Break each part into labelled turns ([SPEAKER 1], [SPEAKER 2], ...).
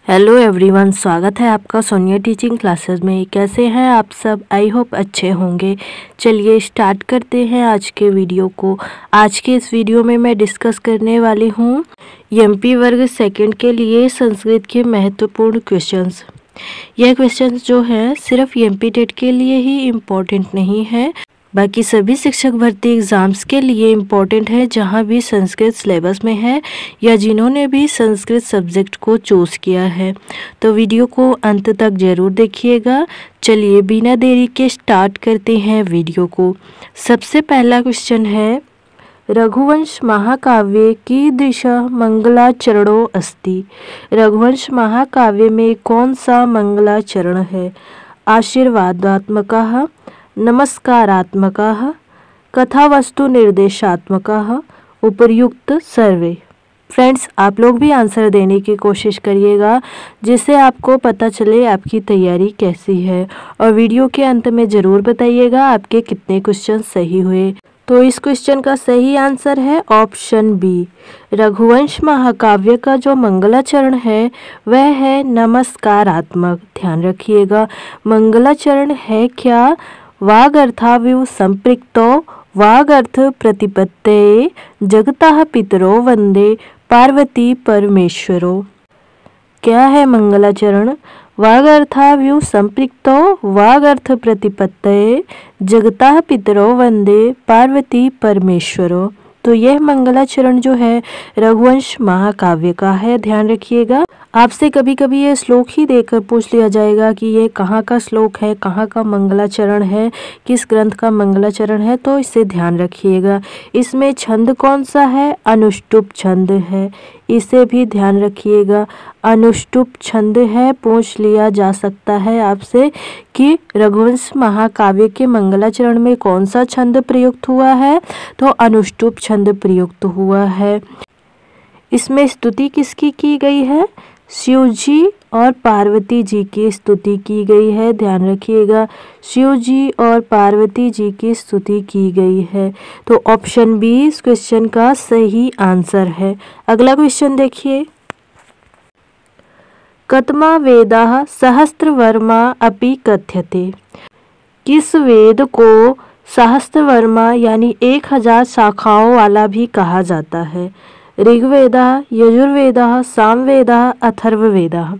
[SPEAKER 1] Hello everyone, स्वागत है आपका सोनिया टीचिंग क्लासेस में। कैसे हैं आप सब? आई होप अच्छे होंगे। चलिए स्टार्ट करते हैं आज के वीडियो को। आज के इस वीडियो में मैं डिस्कस करने वाली हूँ एमपी वर्ग सेकंड के लिए संस्कृत के महत्वपूर्ण क्वेश्चंस। यह क्वेश्चंस जो है सिर्फ एमपी टेट के लिए ही इम्पोर्टेंट नहीं है, बाकी सभी शिक्षक भर्ती एग्ज़ाम्स के लिए इम्पॉर्टेंट है जहाँ भी संस्कृत सिलेबस में है या जिन्होंने भी संस्कृत सब्जेक्ट को चूज़ किया है। तो वीडियो को अंत तक ज़रूर देखिएगा। चलिए बिना देरी के स्टार्ट करते हैं वीडियो को। सबसे पहला क्वेश्चन है, रघुवंश महाकाव्ये कीदृशः मंगलाचरणो अस्ति। रघुवंश महाकाव्य में कौन सा मंगलाचरण है? आशीर्वादात्मकः, नमस्कारात्मकः, कथावस्तु निर्देशात्मकः, उपर्युक्त सर्वे। फ्रेंड्स, आप लोग भी आंसर देने की कोशिश करिएगा जिससे आपको पता चले आपकी तैयारी कैसी है, और वीडियो के अंत में ज़रूर बताइएगा आपके कितने क्वेश्चन सही हुए। तो इस क्वेश्चन का सही आंसर है ऑप्शन बी। रघुवंश महाकाव्य का जो मंगलाचरण है वह है नमस्कारात्मक। ध्यान रखिएगा, मंगलाचरण है क्या? वागर्थाव्यु संपृक्तो वागर्थ प्रतिपत्तये जगतः पितरो वंदे पार्वती परमेश्वरो। क्या है मंगलाचरण? वागर्थाव्यु संपृक्तो वागर्थ प्रतिपत्तये जगतः पितरो वंदे पार्वती परमेश्वरो। तो यह मंगलाचरण जो है रघुवंश महाकाव्य का है। ध्यान रखिएगा, आपसे कभी कभी ये श्लोक ही देकर पूछ लिया जाएगा कि ये कहाँ का श्लोक है, कहाँ का मंगलाचरण है, किस ग्रंथ का मंगलाचरण है, तो इसे ध्यान रखिएगा। इसमें छंद कौन सा है? अनुष्टुप छंद है, इसे भी ध्यान रखिएगा। अनुष्टुप छंद है, पूछ लिया जा सकता है आपसे कि रघुवंश महाकाव्य के मंगलाचरण में कौन सा छंद प्रयुक्त हुआ है, तो अनुष्टुप छंद प्रयुक्त हुआ है। इसमें स्तुति किसकी की गई है? शिव जी और पार्वती जी की स्तुति की गई है। ध्यान रखिएगा, शिव जी और पार्वती जी की स्तुति की गई है। तो ऑप्शन बी इस क्वेश्चन का सही आंसर है। अगला क्वेश्चन देखिए, कतमा वेदाः सहस्त्रवर्मा अपि कथ्यते। किस वेद को सहस्त्रवर्मा यानी 1000 शाखाओं वाला भी कहा जाता है? ऋग्वेदः, यजुर्वेदः, सामवेदः, अथर्ववेदः।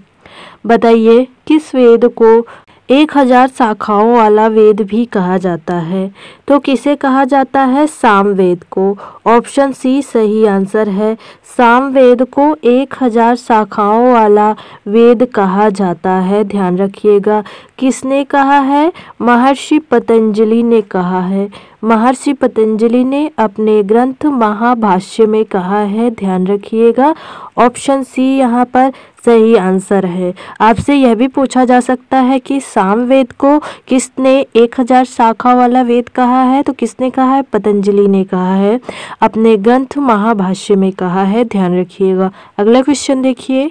[SPEAKER 1] बताइए किस वेद को 1000 शाखाओं वाला वेद भी कहा जाता है? तो किसे कहा जाता है? सामवेद को। ऑप्शन सी सही आंसर है। सामवेद को 1000 शाखाओं वाला वेद कहा जाता है। ध्यान रखिएगा, किसने कहा है? महर्षि पतंजलि ने कहा है। महर्षि पतंजलि ने अपने ग्रंथ महाभाष्य में कहा है। ध्यान रखिएगा, ऑप्शन सी यहाँ पर सही आंसर है। आपसे यह भी पूछा जा सकता है कि सामवेद को किसने 1000 शाखा वाला वेद कहा है? तो किसने कहा है? पतंजलि ने कहा है, अपने ग्रंथ महाभाष्य में कहा है। ध्यान रखिएगा। अगला क्वेश्चन देखिए,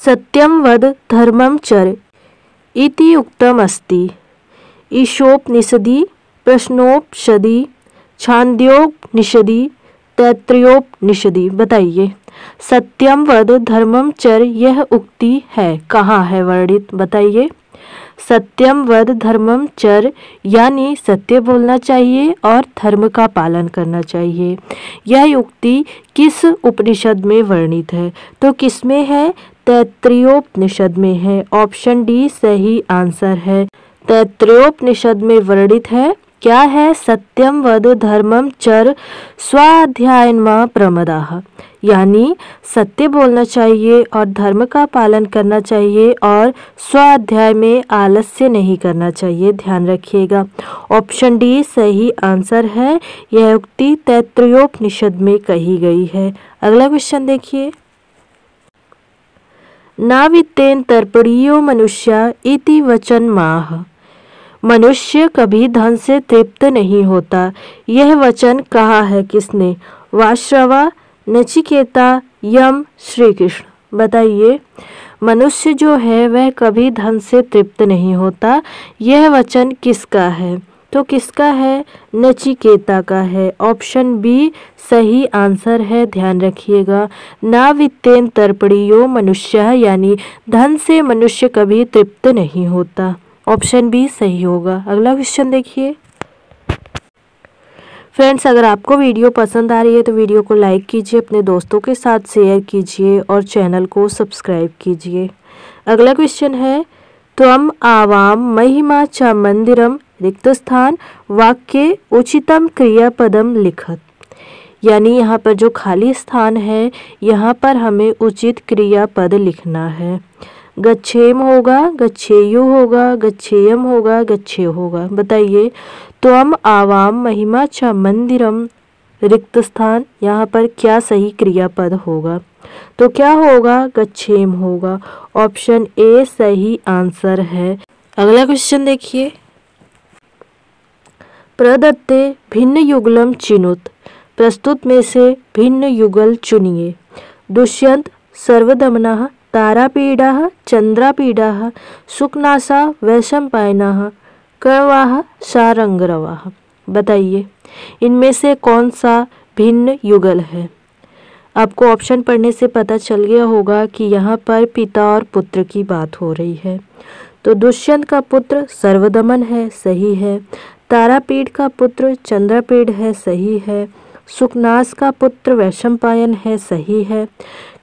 [SPEAKER 1] सत्यम वद धर्मम चर इति उक्तम अस्ति। ईशोपनिषदि, प्रश्नोपनिषदि, छांदोग्योपनिषदि, तैत्तरीयोपनिषदि। बताइए, सत्यम वद धर्मम चर यह उक्ति है कहाँ है वर्णित? बताइए। सत्यम वद धर्मम चर यानी सत्य बोलना चाहिए और धर्म का पालन करना चाहिए। यह उक्ति किस उपनिषद में वर्णित है? तो किसमें है? तैत्तरीयोपनिषद में है। ऑप्शन डी सही आंसर है। तैत्तरीयोपनिषद में वर्णित है। क्या है? सत्यम वद धर्मम चर स्वाध्यायन्मा प्रमदाः, यानी सत्य बोलना चाहिए और धर्म का पालन करना चाहिए और स्वाध्याय में आलस्य नहीं करना चाहिए। ध्यान रखिएगा, ऑप्शन डी सही आंसर है। यह उक्ति तैत्तरीयोपनिषद में कही गई है। अगला क्वेश्चन देखिए, नावित्तेन तर्पणीयो मनुष्य इति वचन माह। मनुष्य कभी धन से तृप्त नहीं होता, यह वचन कहा है किसने? वाश्रवा, नचिकेता, यम, श्री कृष्ण। बताइए, मनुष्य जो है वह कभी धन से तृप्त नहीं होता, यह वचन किसका है? तो किसका है? नचिकेता का है। ऑप्शन बी सही आंसर है, ध्यान रखिएगा। ना वित्तेन तर्पणीयो मनुष्य, यानी धन से मनुष्य कभी तृप्त नहीं होता। ऑप्शन बी सही होगा। अगला क्वेश्चन देखिए। फ्रेंड्स, अगर आपको वीडियो पसंद आ रही है तो वीडियो को लाइक कीजिए, अपने दोस्तों के साथ शेयर कीजिए और चैनल को सब्सक्राइब कीजिए। अगला क्वेश्चन है, त्वम आवाम महिमा च मंदिरम रिक्त स्थान वाक्य उचितम क्रियापदम लिखत, यानी यहाँ पर जो खाली स्थान है यहाँ पर हमें उचित क्रियापद लिखना है। गच्छेम होगा, गच्छेयु होगा, गच्छेयम होगा, गच्छे होगा। बताइए, त्वम आवाम महिमा च मंदिरम रिक्त स्थान, यहाँ पर क्या सही क्रियापद होगा? तो क्या होगा? गच्छेम होगा। ऑप्शन ए सही आंसर है। अगला क्वेश्चन देखिए। प्रदत्ते भिन्न युगलम चिनुत, प्रस्तुत में से भिन्न युगल चुनिए। दुष्यंत सर्वदमनः, तारापीडः चंद्रापीडः, सुकनासा वैशंपायनः, कण्वाः सारंगरवाः। बताइए, इनमें से कौन सा भिन्न युगल है? आपको ऑप्शन पढ़ने से पता चल गया होगा कि यहाँ पर पिता और पुत्र की बात हो रही है। तो दुष्यंत का पुत्र सर्वदमन है, सही है। तारापीड का पुत्र चंद्रपीड है, सही है। सुकनास का पुत्र वैशंपायन है, सही है।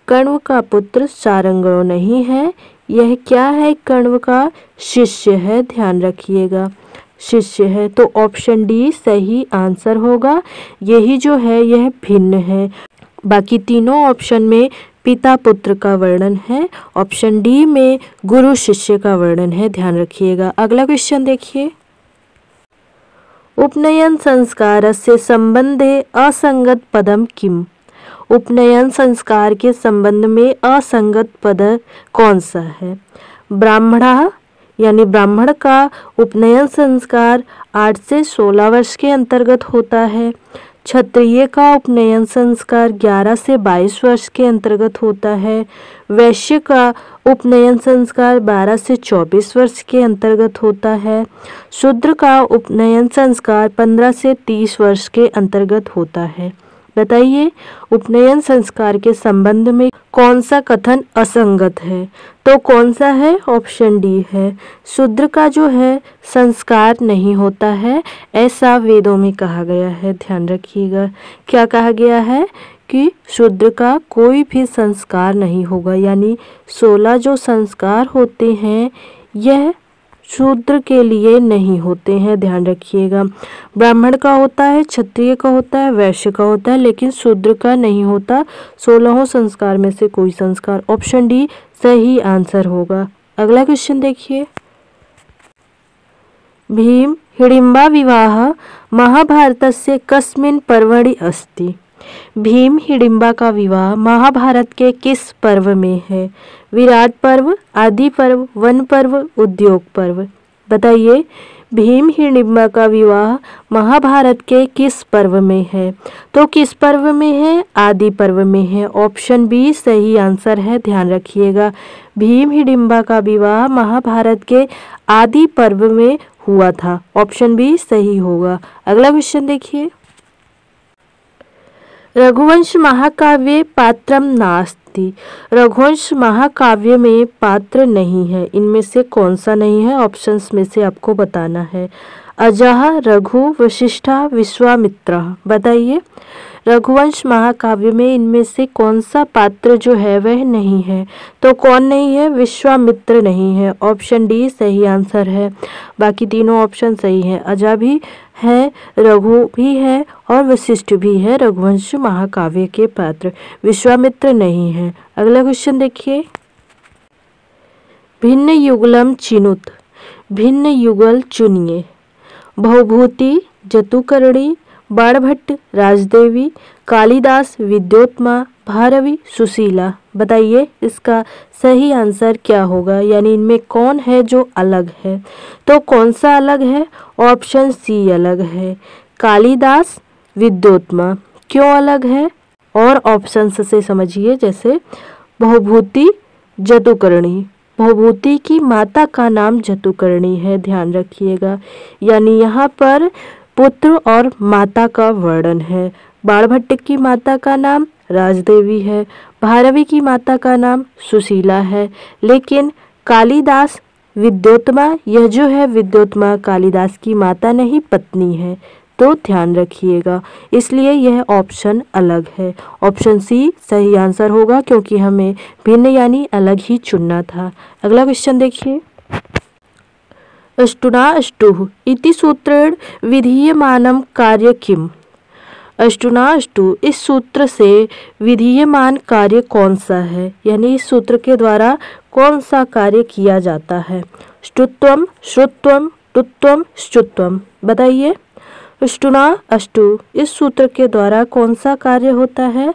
[SPEAKER 1] कण्व का पुत्र सारंगरो नहीं है। यह क्या है? कण्व का शिष्य है, ध्यान रखिएगा, शिष्य है। तो ऑप्शन डी सही आंसर होगा। यही जो है यह भिन्न है। बाकी तीनों ऑप्शन में पिता पुत्र का वर्णन है, ऑप्शन डी में गुरु शिष्य का वर्णन है, ध्यान रखिएगा। अगला क्वेश्चन देखिए। उपनयन संस्कारस्य संबंधे असंगत पदम किम, उपनयन संस्कार के संबंध में असंगत पद कौन सा है? ब्राह्मणः, यानी ब्राह्मण का उपनयन संस्कार 8 से 16 वर्ष के अंतर्गत होता है। क्षत्रिय का उपनयन संस्कार 11 से 22 वर्ष के अंतर्गत होता है। वैश्य का उपनयन संस्कार 12 से 24 वर्ष के अंतर्गत होता है। शूद्र का उपनयन संस्कार 15 से 30 वर्ष के अंतर्गत होता है। बताइए, उपनयन संस्कार के संबंध में कौन सा कथन असंगत है? तो कौन सा है? ऑप्शन डी है। शूद्र का जो है संस्कार नहीं होता है, ऐसा वेदों में कहा गया है, ध्यान रखिएगा। क्या कहा गया है? कि शूद्र का कोई भी संस्कार नहीं होगा, यानी 16 जो संस्कार होते हैं यह शूद्र के लिए नहीं होते हैं, ध्यान रखिएगा। ब्राह्मण का होता है, क्षत्रिय का होता है, वैश्य का होता है, लेकिन शूद्र का नहीं होता। 16 संस्कार में से कोई संस्कार। ऑप्शन डी सही आंसर होगा। अगला क्वेश्चन देखिए। भीम हिडिंबा विवाह महाभारतस्य कस्मिन् पर्वणि अस्ति, भीम हिडिंबा का विवाह महाभारत के किस पर्व में है? विराट पर्व, आदि पर्व, वन पर्व, उद्योग पर्व। बताइए, भीम हिडिंबा का विवाह महाभारत के किस पर्व में है? तो किस पर्व में है? आदि पर्व में है। ऑप्शन बी सही आंसर है, ध्यान रखिएगा। भीम हिडिंबा का विवाह महाभारत के आदि पर्व में हुआ था। ऑप्शन बी सही होगा। अगला क्वेश्चन देखिए। रघुवंश महाकाव्य पात्रम नास्ति, रघुवंश महाकाव्य में पात्र नहीं है। इनमें से कौन सा नहीं है? ऑप्शंस में से आपको बताना है। अजः, रघु, वशिष्ठा, विश्वामित्र। बताइए, रघुवंश महाकाव्य में इनमें से कौन सा पात्र जो है वह नहीं है? तो कौन नहीं है? विश्वामित्र नहीं है। ऑप्शन डी सही आंसर है। बाकी तीनों ऑप्शन सही है। अजा भी है, रघु भी है और वशिष्ठ भी है रघुवंश महाकाव्य के पात्र, विश्वामित्र नहीं है। अगला क्वेश्चन देखिए। भिन्न युगलम चिनुत, भिन्न युगल चुनिए। भवभूति, जतुकर्णी, बाणभट्ट, राजदेवी, कालिदास, विद्योत्मा, भारवी, सुशीला। बताइए, इसका सही आंसर क्या होगा? यानी इनमें कौन है जो अलग है? तो कौन सा अलग है? ऑप्शन सी अलग है, कालिदास, विद्योत्मा। क्यों अलग है? और ऑप्शन से समझिए, जैसे भवभूति, जतुकर्णी। भवभूति की माता का नाम जतुकर्णी है, ध्यान रखिएगा। यानी यहाँ पर पुत्र और माता का वर्णन है। बाणभट्ट की माता का नाम राजदेवी है, भारवी की माता का नाम सुशीला है, लेकिन कालिदास विद्योत्मा, यह जो है विद्योत्मा कालिदास की माता नहीं पत्नी है, तो ध्यान रखिएगा। इसलिए यह ऑप्शन अलग है। ऑप्शन सी सही आंसर होगा, क्योंकि हमें भिन्न यानी अलग ही चुनना था। अगला क्वेश्चन देखिए। अष्टुना अष्टुः इति सूत्रेण विधीयमानं कार्य किम्? अष्टुना अष्टु, इस सूत्र से विधीयमान कार्य कौन सा है, यानी इस सूत्र के द्वारा कौन सा कार्य किया जाता है? ष्टुत्वम, श्रुत्वम, टुत्वम, श्चुत्वम, बताइए। अष्टुना अष्टु, इस सूत्र के द्वारा कौन सा कार्य होता है?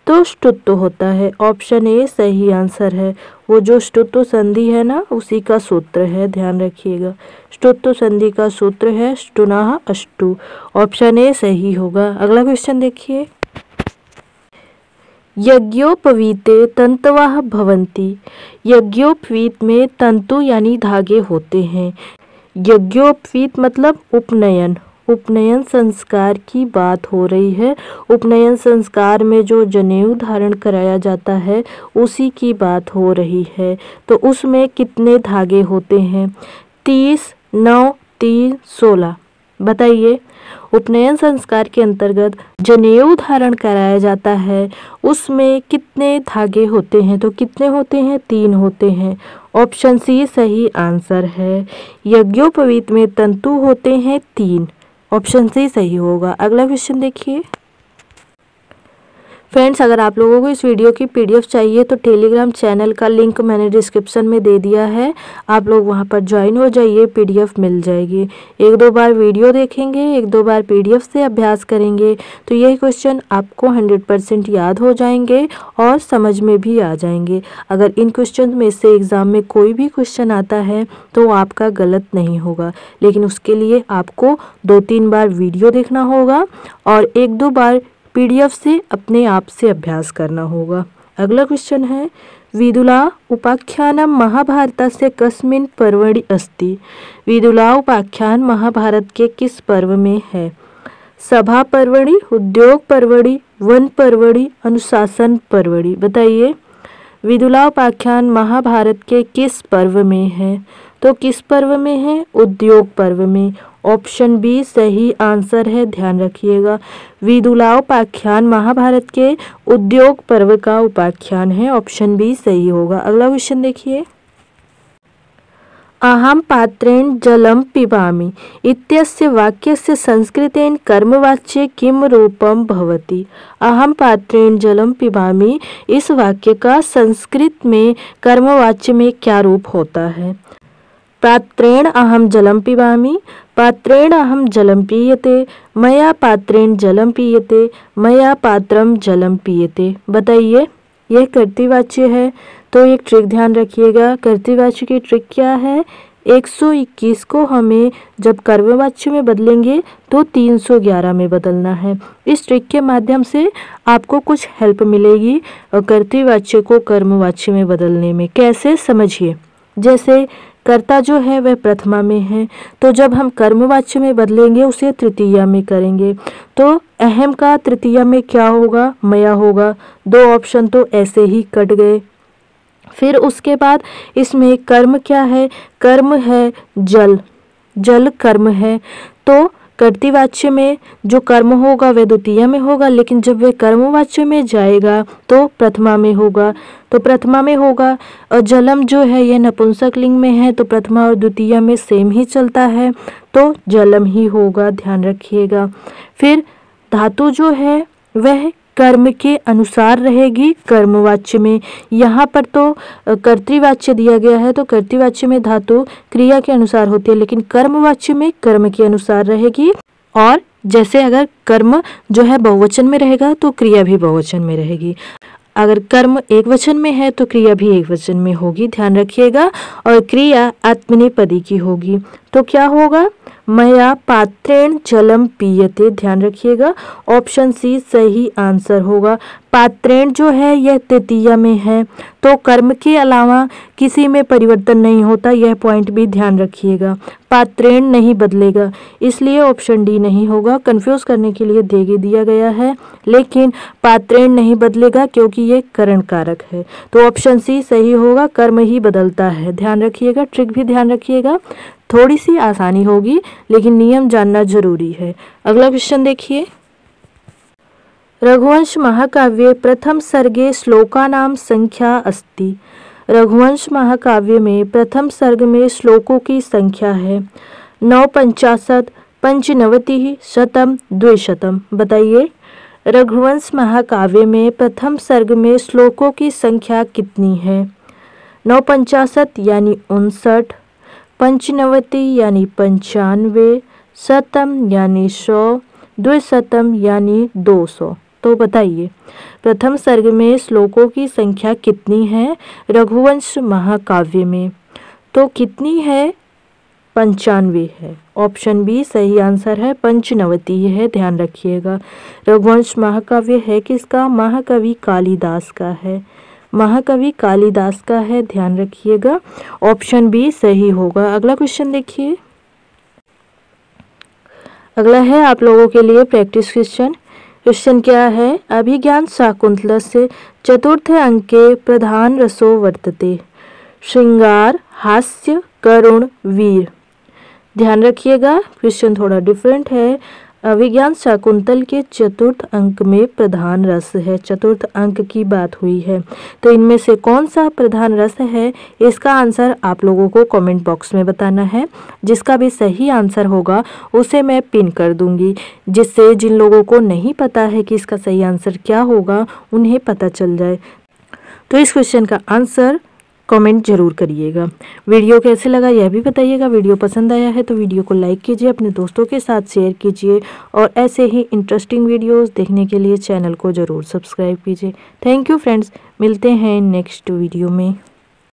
[SPEAKER 1] तो ष्टुत्व होता है। ऑप्शन ए सही आंसर है। वो जो ष्टुत्व संधि है ना, उसी का सूत्र है, ध्यान रखिएगा। ष्टुत्व संधि का सूत्र है ष्टुनाः अष्टु। ऑप्शन ए सही होगा। अगला क्वेश्चन देखिए। यज्ञोपवीते तंतवः भवन्ति। यज्ञोपवीत में तंतु यानी धागे होते हैं। यज्ञोपवीत मतलब उपनयन, उपनयन संस्कार की बात हो रही है। उपनयन संस्कार में जो जनेऊ धारण कराया जाता है उसी की बात हो रही है। तो उसमें कितने धागे होते हैं? 30, 9, 3, 16, बताइए। उपनयन संस्कार के अंतर्गत जनेऊ धारण कराया जाता है, उसमें कितने धागे होते हैं? तो कितने होते हैं? 3 होते हैं। ऑप्शन सी सही आंसर है। यज्ञोपवीत में तंतु होते हैं 3। ऑप्शन सी सही होगा। अगला क्वेश्चन देखिए। फ्रेंड्स, अगर आप लोगों को इस वीडियो की पीडीएफ चाहिए तो टेलीग्राम चैनल का लिंक मैंने डिस्क्रिप्शन में दे दिया है, आप लोग वहां पर ज्वाइन हो जाइए, पीडीएफ मिल जाएगी। 1-2 बार वीडियो देखेंगे, 1-2 बार पीडीएफ से अभ्यास करेंगे तो यही क्वेश्चन आपको 100% याद हो जाएंगे और समझ में भी आ जाएंगे। अगर इन क्वेश्चन में से एग्ज़ाम में कोई भी क्वेश्चन आता है तो आपका गलत नहीं होगा, लेकिन उसके लिए आपको 2-3 बार वीडियो देखना होगा और 1-2 बार पीडीएफ से अपने आप से अभ्यास करना होगा। अगला क्वेश्चन है, विदुला उपाख्यानं महाभारतस्य कस्मिन् पर्वणि अस्ति? विदुला उपाख्यान महाभारत के किस पर्व में है? सभा पर्वणि, उद्योग पर्वणि, वन पर्वणि, अनुशासन पर्वणि, बताइए। विदुला उपाख्यान महाभारत के किस पर्व में है? तो किस पर्व में है? उद्योग पर्व में। ऑप्शन बी सही आंसर है, ध्यान रखिएगा। विदुला उपाख्यान महाभारत के उद्योग पर्व का उपाख्यान है। ऑप्शन बी सही होगा। अगला क्वेश्चन देखिए। अहम पात्रेण जलम पिबामि इत्यस्य वाक्यस्य संस्कृतेन कर्मवाच्ये किम रूपम भवति? अहम पात्रेण जलम पिबामि, इस वाक्य का संस्कृत में कर्मवाच्य में क्या रूप होता है? पात्रेण अहम जलम पिबामि, पात्रेण अहम जलम पीयते, मया पात्रेण जलम पीयते, मया पात्रम जलम पीयते, बताइए। यह कर्तृवाच्य है, तो एक ट्रिक ध्यान रखिएगा। कर्तृवाच्य की ट्रिक क्या है? 121 को हमें जब कर्मवाच्य में बदलेंगे तो 311 में बदलना है। इस ट्रिक के माध्यम से आपको कुछ हेल्प मिलेगी और कर्तृवाच्य को कर्मवाच्य में बदलने में। कैसे, समझिए। जैसे कर्ता जो है वह प्रथमा में है, तो जब हम कर्मवाच्य में बदलेंगे उसे तृतीया में करेंगे, तो अहम का तृतीया में क्या होगा? मया होगा। 2 ऑप्शन तो ऐसे ही कट गए। फिर उसके बाद इसमें कर्म क्या है? कर्म है जल, जल कर्म है। तो कर्तृवाच्य में जो कर्म होगा वह द्वितीया में होगा, लेकिन जब वह कर्मवाच्य में जाएगा तो प्रथमा में होगा। तो प्रथमा में होगा। और जलम जो है यह नपुंसक लिंग में है, तो प्रथमा और द्वितीया में सेम ही चलता है, तो जलम ही होगा, ध्यान रखिएगा। फिर धातु जो है वह कर्म के अनुसार रहेगी कर्मवाच्य में। यहाँ पर तो कर्तृवाच्य दिया गया है, तो कर्तृवाच्य में धातु क्रिया के अनुसार होती है, लेकिन कर्मवाच्य में कर्म के अनुसार रहेगी। और जैसे अगर कर्म जो है बहुवचन में रहेगा तो क्रिया भी बहुवचन में रहेगी। अगर कर्म एक वचन में है तो क्रिया भी एक वचन में होगी, ध्यान रखिएगा। और क्रिया आत्मनेपदी की होगी। तो क्या होगा? मया पात्रेण जलम पीयते, ध्यान रखिएगा। ऑप्शन सी सही आंसर होगा। पात्रेण जो है यह तृतीया में है, तो कर्म के अलावा किसी में परिवर्तन नहीं होता, यह पॉइंट भी ध्यान रखिएगा। पात्रेण नहीं बदलेगा, इसलिए ऑप्शन डी नहीं होगा। कंफ्यूज करने के लिए देगी दिया गया है, लेकिन पात्रेण नहीं बदलेगा क्योंकि ये करण कारक है, तो ऑप्शन सी सही होगा। कर्म ही बदलता है, ध्यान रखिएगा, ट्रिक भी ध्यान रखिएगा। थोड़ी सी आसानी होगी लेकिन नियम जानना जरूरी है। अगला क्वेश्चन देखिए। रघुवंश महाकाव्ये प्रथम सर्गे श्लोकानां संख्या अस्ति। रघुवंश महाकाव्य में प्रथम सर्ग में श्लोकों की संख्या है 950, 95, 100, 200। बताइए रघुवंश महाकाव्य में प्रथम सर्ग में श्लोकों की संख्या कितनी है? 950 यानी 59, 95 यानी 95, 100 यानी 100, 200 यानी 200। तो बताइए प्रथम सर्ग में श्लोकों की संख्या कितनी है रघुवंश महाकाव्य में? तो कितनी है? 95 है। ऑप्शन बी सही आंसर है, 95 है, ध्यान रखिएगा। रघुवंश महाकाव्य है किसका? महाकवि कालिदास का है, महाकवि कालिदास का है, ध्यान रखिएगा। ऑप्शन बी सही होगा। अगला क्वेश्चन देखिए। अगला है आप लोगों के लिए प्रैक्टिस क्वेश्चन। क्वेश्चन क्या है? अभिज्ञान शाकुंतलस्य चतुर्थ अंके प्रधान रसो वर्तते। श्रृंगार, हास्य, करुण, वीर। ध्यान रखिएगा, क्वेश्चन थोड़ा डिफरेंट है। अभिज्ञान शाकुंतल के चतुर्थ अंक में प्रधान रस है, चतुर्थ अंक की बात हुई है, तो इनमें से कौन सा प्रधान रस है? इसका आंसर आप लोगों को कमेंट बॉक्स में बताना है। जिसका भी सही आंसर होगा उसे मैं पिन कर दूंगी, जिससे जिन लोगों को नहीं पता है कि इसका सही आंसर क्या होगा उन्हें पता चल जाए। तो इस क्वेश्चन का आंसर कमेंट जरूर करिएगा। वीडियो कैसे लगा यह भी बताइएगा। वीडियो पसंद आया है तो वीडियो को लाइक कीजिए, अपने दोस्तों के साथ शेयर कीजिए और ऐसे ही इंटरेस्टिंग वीडियोस देखने के लिए चैनल को ज़रूर सब्सक्राइब कीजिए। थैंक यू फ्रेंड्स, मिलते हैं नेक्स्ट वीडियो में।